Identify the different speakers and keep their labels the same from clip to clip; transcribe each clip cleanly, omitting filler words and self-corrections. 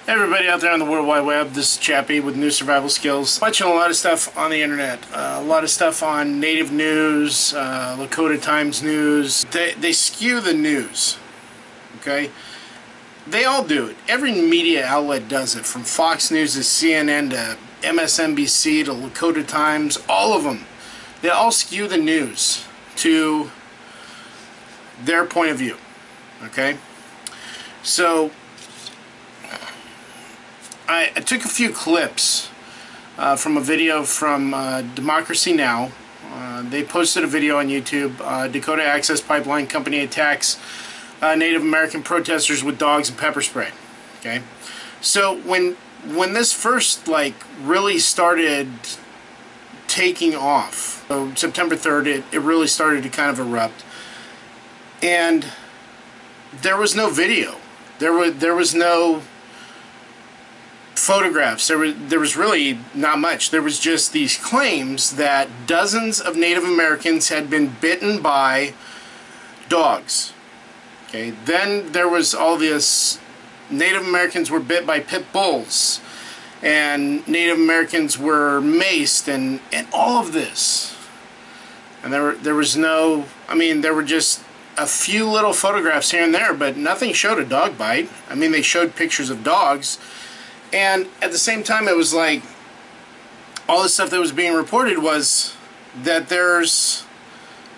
Speaker 1: Hey everybody out there on the World Wide Web, this is Chappie with New Survival Skills. Watching a lot of stuff on the internet, a lot of stuff on Native News, Dakota Times News. They skew the news, okay? They all do it. Every media outlet does it, from Fox News to CNN to MSNBC to Dakota Times, all of them. They all skew the news to their point of view, okay? So I took a few clips from a video from Democracy Now! They posted a video on YouTube. Dakota Access Pipeline Company attacks Native American protesters with dogs and pepper spray. Okay, so when this first really started taking off, so September 3rd, it really started to kind of erupt, and there was no video. There was no photographs. There was really not much. There was just these claims that dozens of Native Americans had been bitten by dogs. Okay, then there was all this, Native Americans were bit by pit bulls, and Native Americans were maced, and all of this. And there was no, I mean, there were just a few little photographs here and there, but nothing showed a dog bite. I mean, they showed pictures of dogs. And at the same time, it was like all the stuff that was being reported was that there's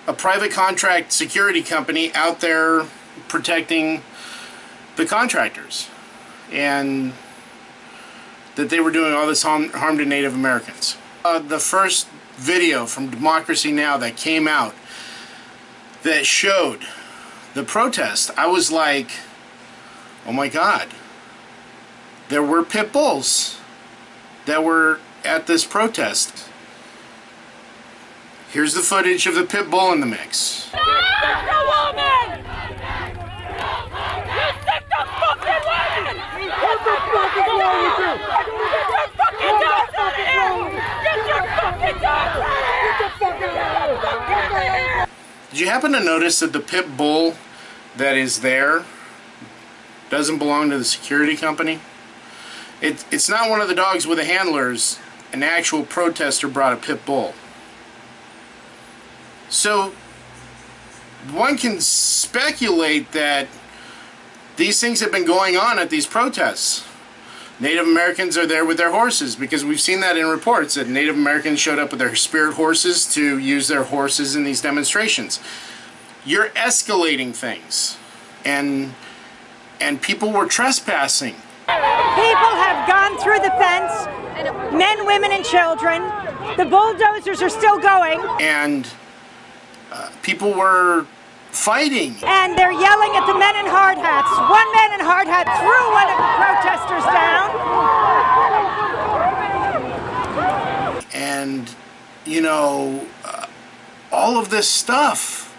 Speaker 1: a private contract security company out there protecting the contractors, and that they were doing all this harm to Native Americans. The first video from Democracy Now! That came out that showed the protest, I was like, oh my God. There were pit bulls that were at this protest. Here's the footage of the pit bull in the mix.
Speaker 2: You sick the woman! You sick the fucking woman! What the fuck is wrong with you? Get your fucking dogs out of here! Get your fucking dogs out of here! Get the fucking dogs out of here!
Speaker 1: Did you happen to notice that the pit bull that is there doesn't belong to the security company? It's not one of the dogs with the handlers. An actual protester brought a pit bull. So one can speculate that these things have been going on at these protests. Native Americans are there with their horses, because we've seen that in reports that Native Americans showed up with their spirit horses to use their horses in these demonstrations. You're escalating things, and people were trespassing.
Speaker 3: People have gone through the fence, men, women, and children. The bulldozers are still going.
Speaker 1: And people were fighting.
Speaker 3: And they're yelling at the men in hard hats. One man in hard hat threw one of the protesters down.
Speaker 1: And, you know, all of this stuff.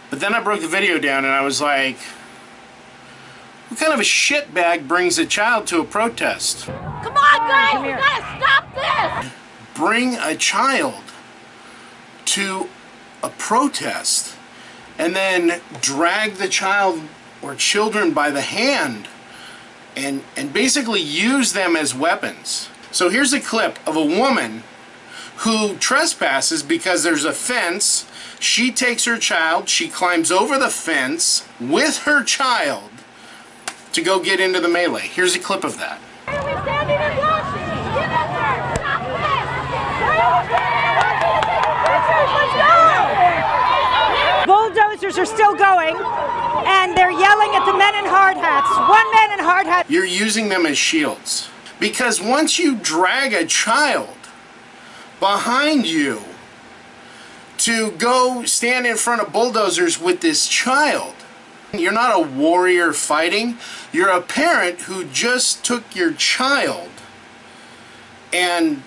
Speaker 1: But then I broke the video down and I was like, what kind of a shitbag brings a child to a protest?
Speaker 2: Come on, guys! We gotta stop this!
Speaker 1: Bring a child to a protest and then drag the child or children by the hand and basically use them as weapons. So here's a clip of a woman who trespasses because there's a fence. She takes her child, she climbs over the fence with her child to go get into the melee. Here's a clip of that.
Speaker 2: Why are we standing and watching? Get in there! Stop this!
Speaker 3: Bulldozers are still going, and they're yelling at the men in hard hats. One man in hard hat.
Speaker 1: You're using them as shields. Because once you drag a child behind you to go stand in front of bulldozers with this child, you're not a warrior fighting. You're a parent who just took your child and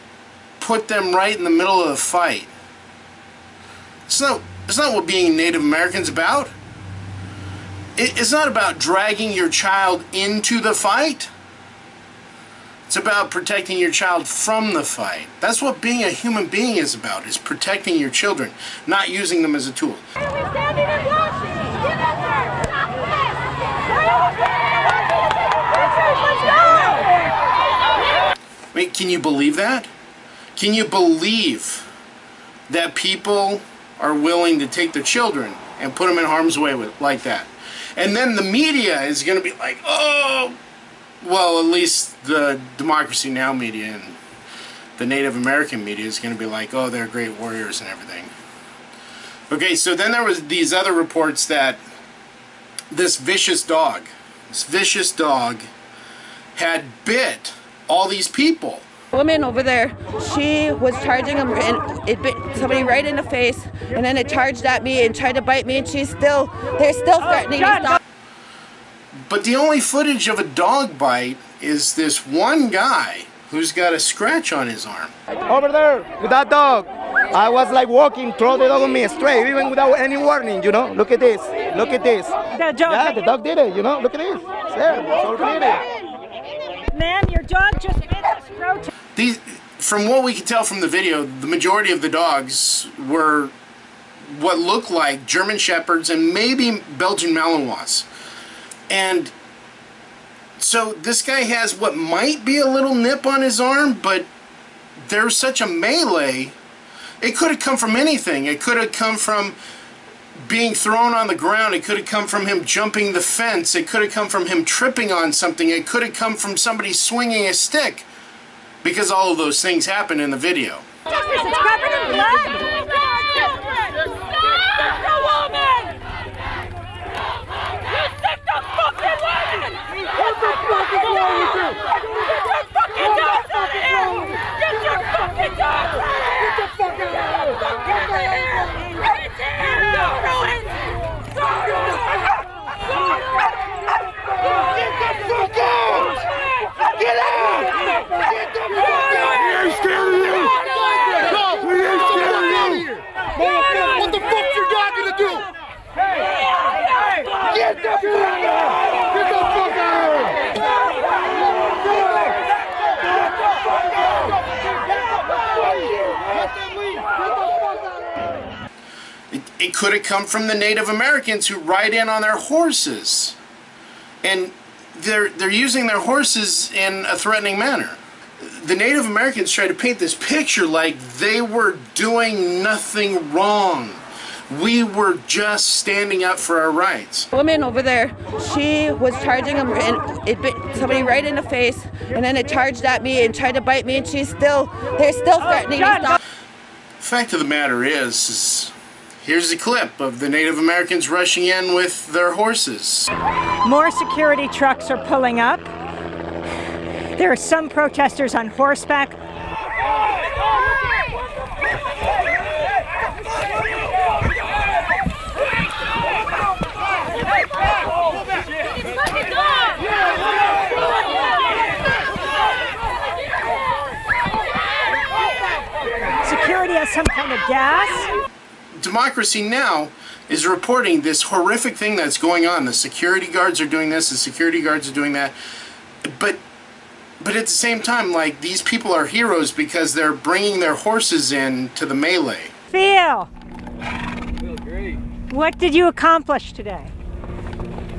Speaker 1: put them right in the middle of the fight. It's not what being Native American's about. It's not about dragging your child into the fight. It's about protecting your child from the fight. That's what being a human being is about, is protecting your children, not using them as a tool.
Speaker 2: Why are we standing and watching? Get in there! Stop this! Let's go!
Speaker 1: I mean, can you believe that? Can you believe that people are willing to take their children and put them in harm's way like that? And then the media is going to be like, oh, well, at least the Democracy Now! Media and the Native American media is going to be like, oh, they're great warriors and everything. Okay, so then there was these other reports that this vicious dog had bit all these people.
Speaker 4: Woman over there, she was charging him and it bit somebody right in the face, and then it charged at me and tried to bite me, and they're still threatening to stop.
Speaker 1: But the only footage of a dog bite is this one guy who's got a scratch on his arm.
Speaker 5: Over there with that dog, I was like walking, throw the dog on me straight, even without any warning, you know. Look at this, look at this. Yeah, the dog did it, you know. Look at this. There, so clear.
Speaker 3: Man, your dog just bit this protest.
Speaker 1: From what we can tell from the video, the majority of the dogs were what looked like German Shepherds and maybe Belgian Malinois. And so this guy has what might be a little nip on his arm, but there's such a melee. It could have come from anything. It could have come from being thrown on the ground. It could have come from him jumping the fence. It could have come from him tripping on something. It could have come from somebody swinging a stick, because all of those things happen in the video.
Speaker 3: It's covered in blood.
Speaker 2: What the fuck is wrong with you? Get your fucking dogs out of here! Get your fucking dogs out of here! Get the fuck out of here! Get the fuck out! Get out! Get the fuck out! We ain't scared of you! We ain't scared of you! What the fuck's your dog gonna do? Get the fuck out! Get the fuck out!
Speaker 1: It could have come from the Native Americans who ride in on their horses, and they're using their horses in a threatening manner. The Native Americans try to paint this picture like they were doing nothing wrong. We were just standing up for our rights.
Speaker 4: Woman over there, she was charging him and it bit somebody right in the face, and then it charged at me and tried to bite me, and they're still threatening to stop.
Speaker 1: The fact of the matter is here's a clip of the Native Americans rushing in with their horses.
Speaker 3: More security trucks are pulling up. There are some protesters on horseback. Security has some kind of gas.
Speaker 1: Democracy Now! Is reporting this horrific thing that's going on. The security guards are doing this, the security guards are doing that. But at the same time, like, these people are heroes because they're bringing their horses in to the melee.
Speaker 3: Feel
Speaker 6: great.
Speaker 3: What did you accomplish today?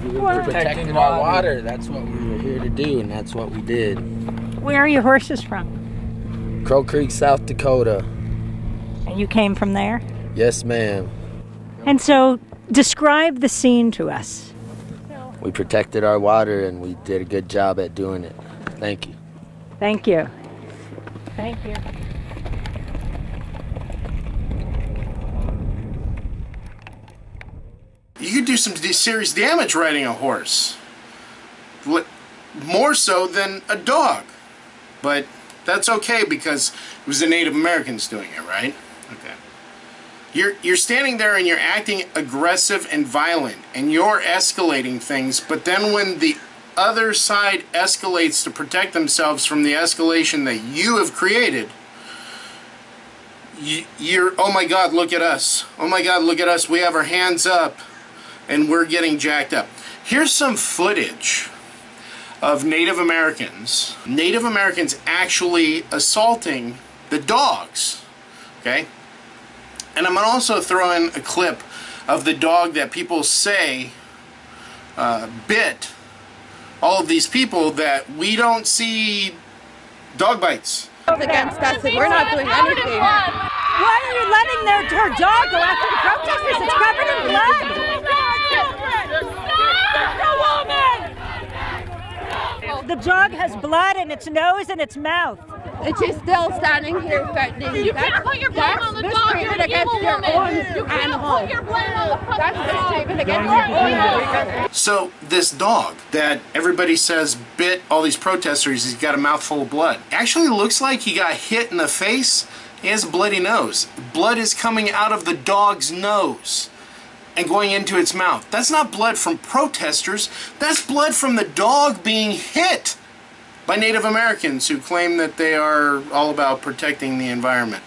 Speaker 6: We were protecting our water. That's what we were here to do, and that's what we did.
Speaker 3: Where are your horses from?
Speaker 6: Crow Creek, South Dakota.
Speaker 3: And you came from there?
Speaker 6: Yes, ma'am.
Speaker 3: And so, describe the scene to us.
Speaker 6: We protected our water, and we did a good job at doing it. Thank you.
Speaker 3: Thank you. Thank you.
Speaker 1: You could do some serious damage riding a horse. More so than a dog. But that's okay because it was the Native Americans doing it, right? Okay. You're standing there and you're acting aggressive and violent and you're escalating things, but then when the other side escalates to protect themselves from the escalation that you have created, you're, oh my God, look at us. Oh my God, look at us. We have our hands up and we're getting jacked up. Here's some footage of Native Americans actually assaulting the dogs, okay? And I'm going to also throw in a clip of the dog that people say bit all of these people that we don't see Dog bites.
Speaker 4: Against us, and we're not doing anything.
Speaker 3: Why are you letting her dog go after the protesters? It's covered in blood. The dog has blood in its nose and its mouth.
Speaker 4: And she's still standing here threatening.
Speaker 2: You can't put your blame on the dog. You're an evil woman. You can't put your blame on the fucking dog.
Speaker 1: So this dog that everybody says bit all these protesters, he's got a mouthful of blood. Actually looks like he got hit in the face. He has a bloody nose. Blood is coming out of the dog's nose and going into its mouth. That's not blood from protesters. That's blood from the dog being hit by Native Americans who claim that they are all about protecting the environment.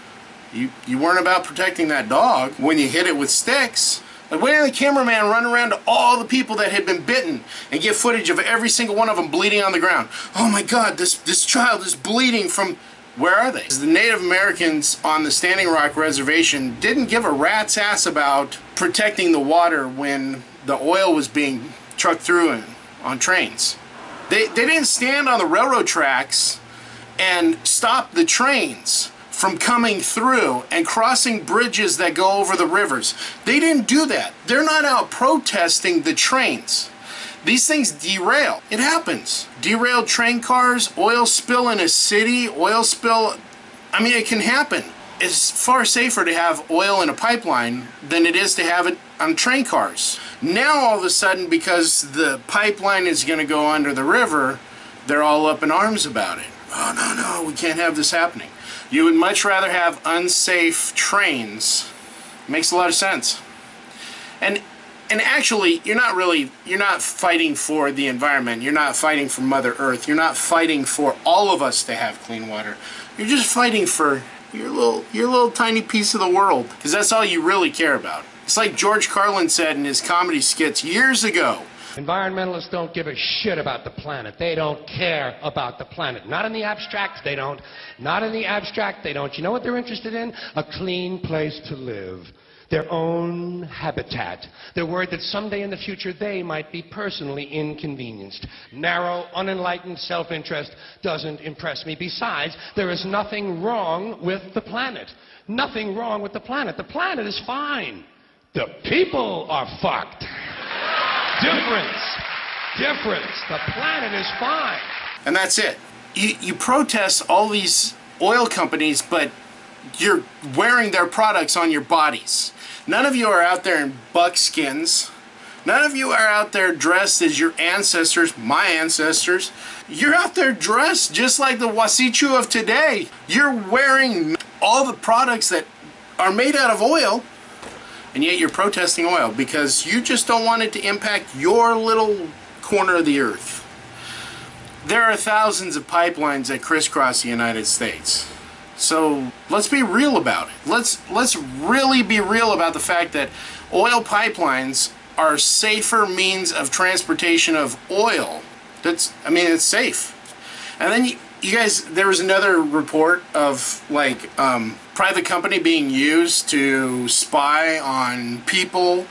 Speaker 1: You weren't about protecting that dog when you hit it with sticks. Like, why didn't the cameraman run around to all the people that had been bitten and get footage of every single one of them bleeding on the ground? Oh my God, this child is bleeding from... Where are they? The Native Americans on the Standing Rock Reservation didn't give a rat's ass about protecting the water when the oil was being trucked through on trains. They didn't stand on the railroad tracks and stop the trains from coming through and crossing bridges that go over the rivers. They didn't do that. They're not out protesting the trains. These things derail. It happens. Derailed train cars, oil spill in a city, oil spill. I mean, it can happen. It's far safer to have oil in a pipeline than it is to have it on train cars. Now all of a sudden, because the pipeline is going to go under the river, they're all up in arms about it. Oh, no, we can't have this happening. You would much rather have unsafe trains. Makes a lot of sense. And actually, you're not fighting for the environment. You're not fighting for Mother Earth. You're not fighting for all of us to have clean water. You're just fighting for your little tiny piece of the world, because that's all you really care about. It's like George Carlin said in his comedy skits years ago.
Speaker 7: Environmentalists don't give a shit about the planet. They don't care about the planet. Not in the abstract, they don't. Not in the abstract, they don't. You know what they're interested in? A clean place to live. Their own habitat. They're worried that someday in the future they might be personally inconvenienced. Narrow, unenlightened self-interest doesn't impress me. Besides, there is nothing wrong with the planet. Nothing wrong with the planet. The planet is fine. The people are fucked. Difference. The planet is fine.
Speaker 1: And that's it. You protest all these oil companies, but you're wearing their products on your bodies. None of you are out there in buckskins. None of you are out there dressed as your ancestors, my ancestors. You're out there dressed just like the Wasichu of today. You're wearing all the products that are made out of oil, and yet you're protesting oil because you just don't want it to impact your little corner of the earth. There are thousands of pipelines that crisscross the United States. So let's be real about it. Let's really be real about the fact that oil pipelines are a safer means of transportation of oil. It's safe. And then you guys, there was another report of like private company being used to spy on people,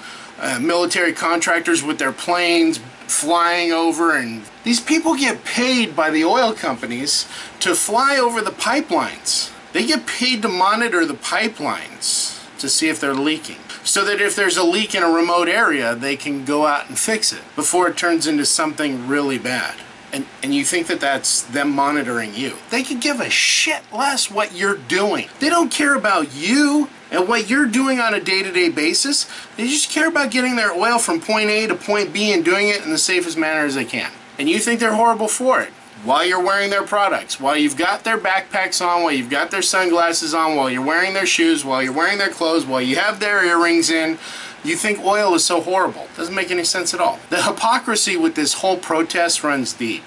Speaker 1: military contractors with their planes flying over, and these people get paid by the oil companies to fly over the pipelines. They get paid to monitor the pipelines to see if they're leaking, so that if there's a leak in a remote area, they can go out and fix it before it turns into something really bad. And you think that that's them monitoring you. They could give a shit less what you're doing. They don't care about you and what you're doing on a day-to-day basis. They just care about getting their oil from point A to point B and doing it in the safest manner as they can. And you think they're horrible for it. While you're wearing their products, while you've got their backpacks on, while you've got their sunglasses on, while you're wearing their shoes, while you're wearing their clothes, while you have their earrings in, you think oil is so horrible. Doesn't make any sense at all. The hypocrisy with this whole protest runs deep.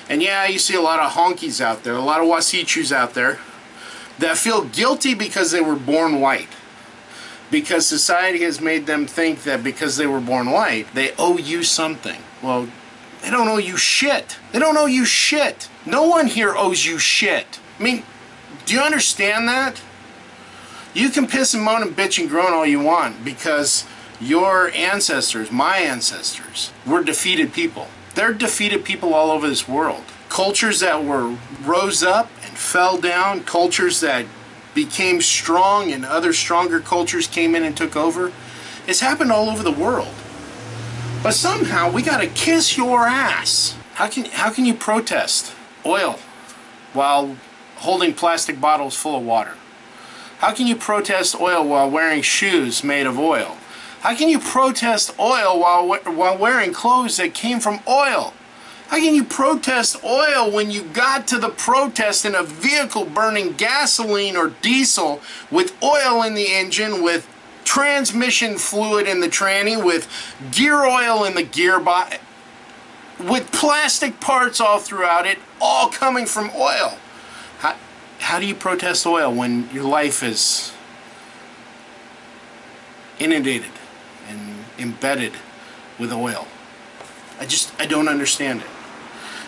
Speaker 1: And yeah, you see a lot of honkies out there, a lot of Wasichus out there that feel guilty because they were born white. Because society has made them think that because they were born white, they owe you something. Well, they don't owe you shit. They don't owe you shit. No one here owes you shit. I mean, do you understand that? You can piss and moan and bitch and groan all you want because your ancestors, my ancestors, were defeated people. They're defeated people all over this world. cultures that rose up and fell down, cultures that became strong and other stronger cultures came in and took over. It's happened all over the world. But somehow we gotta kiss your ass. How can you protest oil while holding plastic bottles full of water? How can you protest oil while wearing shoes made of oil? How can you protest oil while wearing clothes that came from oil? How can you protest oil when you got to the protest in a vehicle burning gasoline or diesel with oil in the engine, with transmission fluid in the tranny, with gear oil in the gearbox, with plastic parts all throughout it, all coming from oil? How do you protest oil when your life is inundated and embedded with oil? I don't understand it.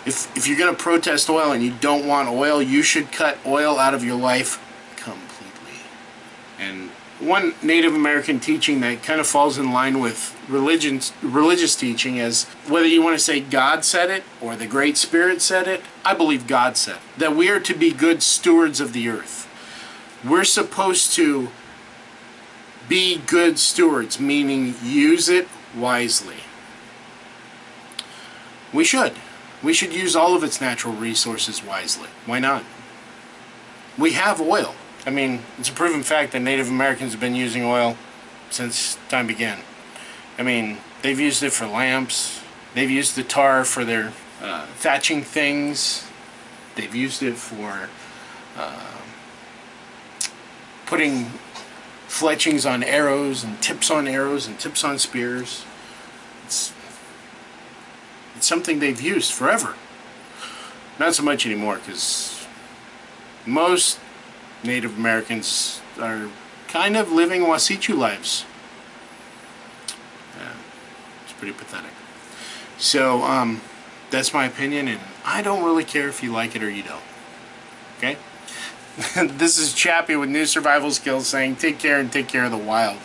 Speaker 1: If you're going to protest oil and you don't want oil, you should cut oil out of your life completely. And one Native American teaching that kind of falls in line with religious teaching is, whether you want to say God said it or the Great Spirit said it, I believe God said it, that we are to be good stewards of the earth. We're supposed to be good stewards, meaning use it wisely. We should. We should use all of its natural resources wisely. Why not? We have oil. I mean, it's a proven fact that Native Americans have been using oil since time began. I mean, they've used it for lamps. They've used the tar for their thatching things. They've used it for putting fletchings on arrows and tips on spears. It's something they've used forever. Not so much anymore, because most Native Americans are kind of living Wasichu lives. Yeah, it's pretty pathetic. So, that's my opinion, and I don't really care if you like it or you don't. Okay? This is Chappie with New Survival Skills saying take care and take care of the wild.